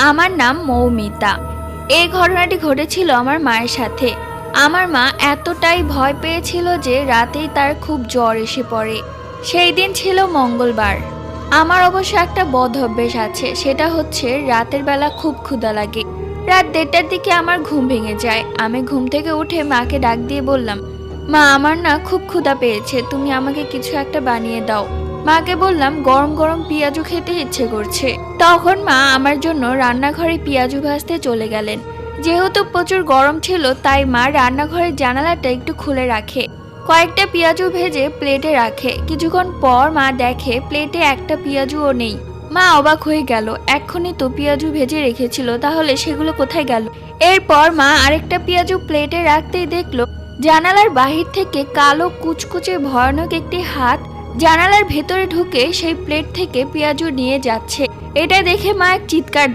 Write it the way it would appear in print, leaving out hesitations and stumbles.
আমার নাম মৌমিতা। এই ঘটনাটি ঘটেছিল আমার মায়ের সাথে। আমার মা এতটাই ভয় পেয়েছিল যে রাতেই তার খুব জ্বর এসে পড়ে। সেই দিন ছিল মঙ্গলবার। আমার অবশ্য একটা বদ অভ্যেস আছে, সেটা হচ্ছে রাতের বেলা খুব ক্ষুধা লাগে। রাত 1:30টার দিকে আমার ঘুম ভেঙে যায়। আমি ঘুম থেকে উঠে মাকে ডাক দিয়ে বললাম, মা আমার না খুব ক্ষুধা পেয়েছে, তুমি আমাকে কিছু একটা বানিয়ে দাও। মাকে বললাম গরম গরম পেঁয়াজু খেতে ইচ্ছে করছে। তখন মা আমার জন্য রান্নাঘরে পেঁয়াজু ভাজতে চলে গেলেন। যেহেতু প্রচুর গরম ছিল তাই মা রান্নাঘরের জানালাটা একটু খুলে রাখে, কয়েকটা পেঁয়াজু ভেজে প্লেটে রাখে। কিছুক্ষণ পর মা দেখে প্লেটে একটা পেঁয়াজুও নেই। মা অবাক হয়ে গেল, এক্ষুনি তো পেঁয়াজু ভেজে রেখেছিল, তাহলে সেগুলো কোথায় গেল? এরপর মা আরেকটা পেঁয়াজু প্লেটে রাখতেই দেখলো জানালার বাহির থেকে কালো কুচকুচে ভয়ানক একটি হাত জানালার ভেতরে ঢুকে সেই প্লেট থেকে পেঁয়াজু নিয়ে যাচ্ছে। এটা দেখে মা এক চিৎকার দেয়।